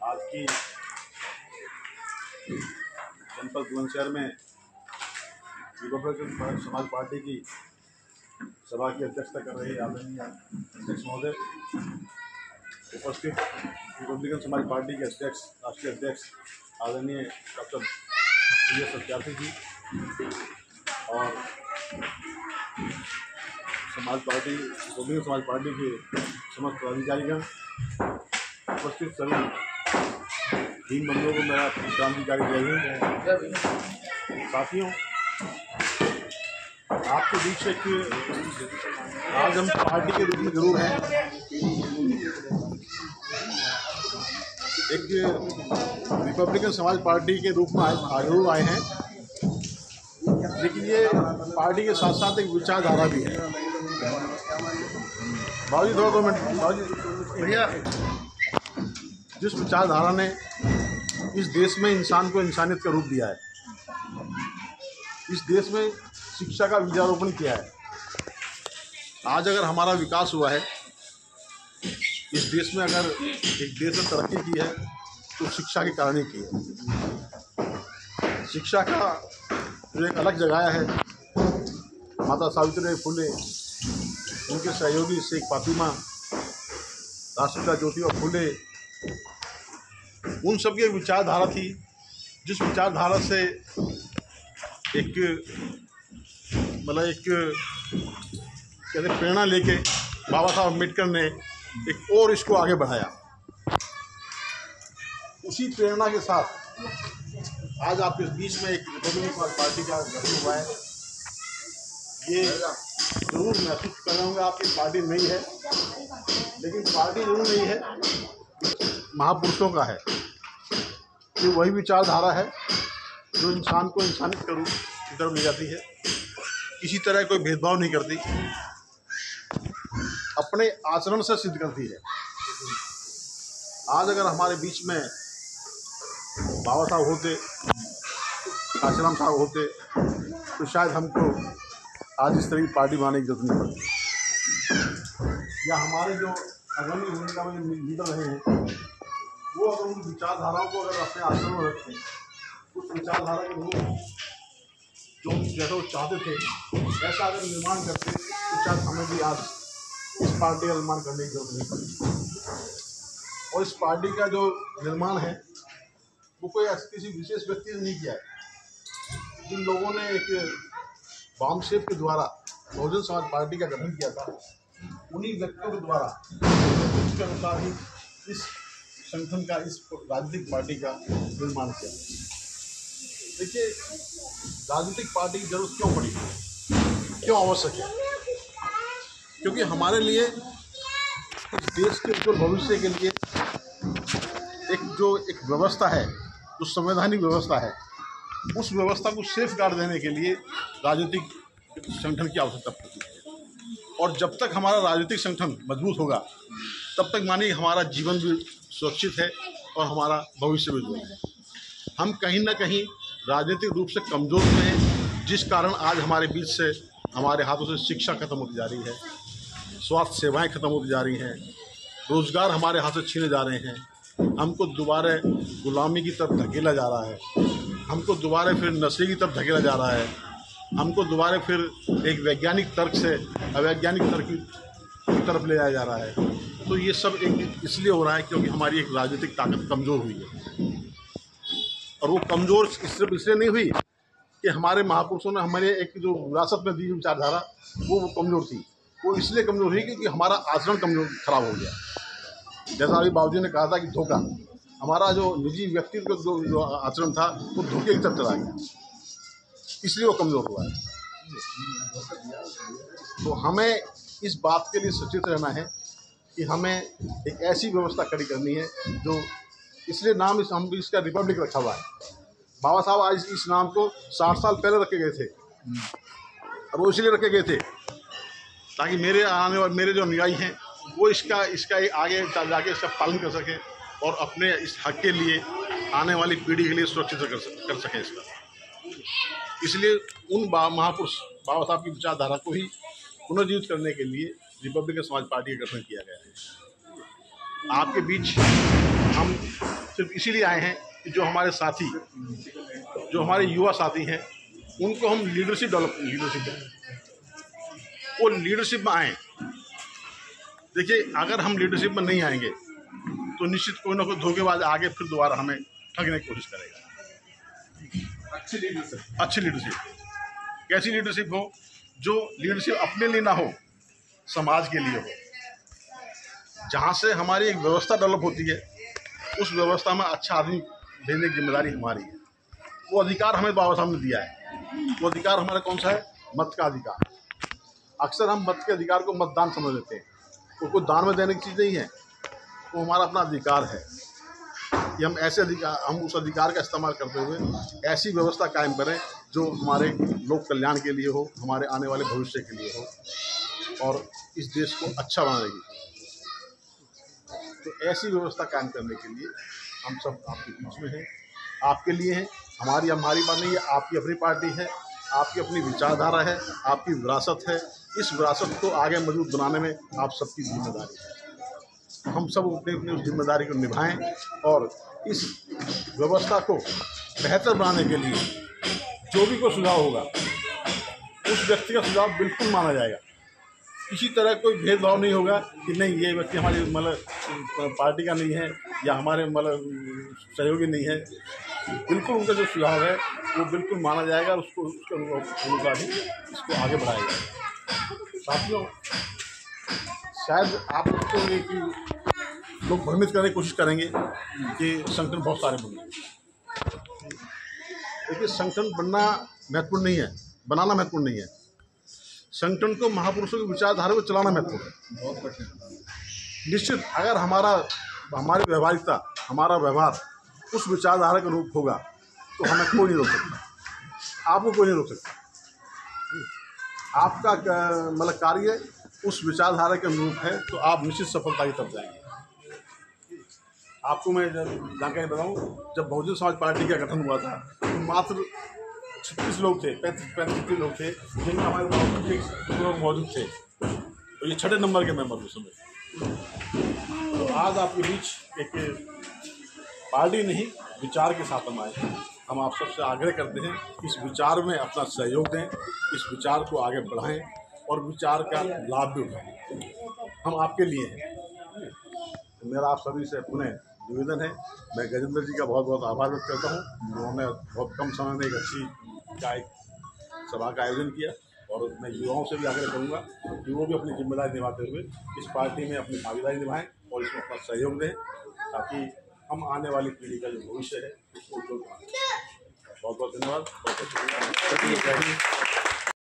आज की जनपद बुलंदशहर में रिपब्लिकन समाज पार्टी की सभा की अध्यक्षता कर रहे आदरणीय अध्यक्ष महोदय, उपस्थित रिपब्लिकन समाज पार्टी के अध्यक्ष, राष्ट्रीय अध्यक्ष आदरणीय डॉक्टर सत्यार्थी जी और रिपब्लिकन समाज पार्टी के समस्त पदाधिकारीगण, उपस्थित सभी तीन बंधुओं को मेरा क्रांतिकारी जय हिंद। साथियों, आपके बीच एक आज हम पार्टी के रूप में जरूर हैं, एक रिपब्लिकन समाज पार्टी के रूप में जरूर आए हैं, लेकिन ये पार्टी के साथ साथ एक विचारधारा भी है। बाबूजी थोड़ा 2 मिनट। बाबूजी भैया, जिस विचारधारा ने इस देश में इंसान को इंसानियत का रूप दिया है, इस देश में शिक्षा का बीजारोपण किया है। आज अगर हमारा विकास हुआ है, इस देश में अगर एक देश ने तरक्की की है तो शिक्षा के कारण ही की है। शिक्षा का जो एक अलग जगह है, माता सावित्रीबाई फुले, उनके सहयोगी शेख फातिमा, राष्ट्रपिता ज्योतिबा फुले, उन सब की एक विचारधारा थी, जिस विचारधारा से एक कहते प्रेरणा लेके बाबा साहब अम्बेडकर ने एक और इसको आगे बढ़ाया। उसी प्रेरणा के साथ आज आपके बीच में एक रिपब्लिकन समाज पार्टी का गठन हुआ है। ये जरूर महसूस कर रहे होंगे आपकी पार्टी नहीं है, लेकिन पार्टी जरूर नहीं है, महापुरुषों का है। ये वही विचारधारा है जो इंसान को इंसानियत के रूप की तरफ ले जाती है, किसी तरह कोई भेदभाव नहीं करती, अपने आचरण से सिद्ध करती है। आज अगर हमारे बीच में बाबा साहब होते, काशीराम साहब होते, तो शायद हमको आज इस तरह की पार्टी बनाने की जरूरत नहीं पड़ती। या हमारे जो अग्रणी भूमिका में लीडर रहे हैं, वो अगर उन विचारधाराओं को अगर अपने आचरण में रखते, उस विचारधारा के लोग जो जैसा वो चाहते थे ऐसा अगर निर्माण करते, तो शायद हमें भी आज इस पार्टी का निर्माण करने की जरूरत नहीं पड़ती। और इस पार्टी का जो निर्माण है वो कोई किसी विशेष व्यक्ति ने नहीं किया है। जिन लोगों ने एक बामशेप के द्वारा बहुजन समाज पार्टी का गठन किया था, उन्हीं व्यक्तियों के द्वारा उसके अनुसार ही इस संगठन का, इस राजनीतिक पार्टी का निर्माण किया। देखिए, राजनीतिक पार्टी की जरूरत क्यों पड़ी, क्यों आवश्यक है? क्योंकि हमारे लिए इस देश के जो भविष्य के लिए एक व्यवस्था है, जो संवैधानिक व्यवस्था है, उस व्यवस्था को सेफ गार्ड देने के लिए राजनीतिक संगठन की आवश्यकता पड़ती है। और जब तक हमारा राजनीतिक संगठन मजबूत होगा, तब तक मानिए हमारा जीवन भी सुरक्षित है और हमारा भविष्य भी उज्ज्वल है। हम कहीं ना कहीं राजनीतिक रूप से कमज़ोर हुए हैं, जिस कारण आज हमारे बीच से, हमारे हाथों से शिक्षा खत्म होती जा रही है, स्वास्थ्य सेवाएं खत्म होती जा रही हैं, रोज़गार हमारे हाथ से छीने जा रहे हैं, हमको दोबारा गुलामी की तरफ धकेला जा रहा है, हमको दोबारा फिर नशे की तरफ धकेला जा रहा है, हमको दोबारा फिर एक वैज्ञानिक तर्क से अवैज्ञानिक तर्क की तरफ ले जाया जा रहा है। तो ये सब एक इसलिए हो रहा है क्योंकि हमारी एक राजनीतिक ताकत कमज़ोर हुई है। और वो कमज़ोर सिर्फ इसलिए नहीं हुई कि हमारे महापुरुषों ने हमारे एक जो विरासत में दी विचारधारा वो कमज़ोर थी, वो इसलिए कमज़ोर हुई क्योंकि हमारा आचरण खराब हो गया। जैसा अभी बाबूजी ने कहा था कि धोखा, हमारा जो निजी व्यक्तिगत जो आचरण था वो धोखे की तरफ चला गया, इसलिए वो कमज़ोर हुआ है। तो हमें इस बात के लिए सचेत रहना है कि हमें एक ऐसी व्यवस्था खड़ी करनी है जो, इसलिए नाम हम इसका रिपब्लिक रखा हुआ है। बाबा साहब आज इस नाम को 60 साल पहले रखे गए थे, और वो इसलिए रखे गए थे ताकि मेरे आने वाले मेरे जो अनुयायी हैं वो इसका आगे जाके इसका पालन कर सकें और अपने इस हक के लिए आने वाली पीढ़ी के लिए सुरक्षित कर सकें इसका। इसलिए उन महापुरुष बाबा साहब की विचारधारा को ही पुनर्जीवित करने के लिए रिपब्लिकन समाज पार्टी का गठन किया गया है। आपके बीच हम सिर्फ इसीलिए आए हैं कि जो हमारे साथी, जो हमारे युवा साथी हैं, उनको हम लीडरशिप वो लीडरशिप में आएँ। देखिए, अगर हम लीडरशिप में नहीं आएंगे तो निश्चित कोई ना कोई धोखेबाज आगे फिर दोबारा हमें ठगने की कोशिश करेगा। अच्छी लीडरशिप कैसी लीडरशिप हो? जो लीडरशिप अपने लिए ना हो, समाज के लिए हो। जहाँ से हमारी एक व्यवस्था डेवलप होती है, उस व्यवस्था में अच्छा आदमी भेजने की जिम्मेदारी हमारी है। वो अधिकार हमें बाबा साहब ने दिया है। वो अधिकार हमारा कौन सा है? मत का अधिकार। अक्सर हम मत के अधिकार को मतदान समझ लेते हैं। वो कोई दान में देने की चीज़ नहीं है, वो हमारा अपना अधिकार है कि हम ऐसे अधिकार, हम उस अधिकार का इस्तेमाल करते हुए ऐसी व्यवस्था कायम करें जो हमारे लोक कल्याण के लिए हो, हमारे आने वाले भविष्य के लिए हो और इस देश को अच्छा बनाएगी। तो ऐसी व्यवस्था कायम करने के लिए हम सब आपके बीच में हैं, आपके लिए हैं। हमारी बात नहीं है, आपकी अपनी पार्टी है, आपकी अपनी विचारधारा है, आपकी विरासत है। इस विरासत को आगे मजबूत बनाने में आप सबकी जिम्मेदारी है। हम सब अपनी अपनी उस जिम्मेदारी को निभाएं और इस व्यवस्था को बेहतर बनाने के लिए जो भी कोई सुझाव होगा, उस व्यक्ति का सुझाव बिल्कुल माना जाएगा। किसी तरह कोई भेदभाव नहीं होगा कि नहीं, ये व्यक्ति हमारी पार्टी का नहीं है या हमारे सहयोगी नहीं है। बिल्कुल उनका जो सुझाव है वो बिल्कुल माना जाएगा, उसको उसके अनुसार ही इसको आगे बढ़ाया जाएगा। साथियों, शायद आप उसको एक लोग भ्रमित करने की कोशिश करेंगे कि संगठन बहुत सारे बन गए। देखिए, संगठन बनना महत्वपूर्ण नहीं है, बनाना महत्वपूर्ण नहीं है। संगठन को, महापुरुषों की विचारधारा को चलाना महत्वपूर्ण है। निश्चित अगर हमारी व्यवहारिकता, हमारा व्यवहार उस विचारधारा के रूप होगा तो हमें कोई नहीं रोक सकता, आपको कोई नहीं रोक सकता। आपका कार्य उस विचारधारा के अनुरूप है तो आप निश्चित सफलता की तरफ जाएंगे। आपको मैं जानकारी बताऊं, जब बहुजन समाज पार्टी का गठन हुआ था तो मात्र 36 लोग थे, 35 लोग थे, जिनमें हमारे लोग मौजूद थे। तो ये 6 नंबर के मेंबर उस समय। तो आज आपके बीच एक पार्टी नहीं, विचार के साथ हम आए हैं। हम आप सबसे आग्रह करते हैं इस विचार में अपना सहयोग दें, इस विचार को आगे बढ़ाएं और विचार का लाभ भी उठाएं। हम आपके लिए हैं। तो मेरा आप सभी से पुनः निवेदन है। मैं गजेंद्र जी का बहुत बहुत आभार व्यक्त करता हूँ। उन्होंने बहुत कम समय में एक अच्छी सभा का आयोजन किया और मैं युवाओं से भी आग्रह करूँगा कि वो भी अपनी जिम्मेदारी निभाते हुए इस पार्टी में अपनी भागीदारी निभाएं और इसमें अपना सहयोग दें, ताकि हम आने वाली पीढ़ी का जो भविष्य है उसको उज्जवल बनाएं। बहुत बहुत धन्यवाद।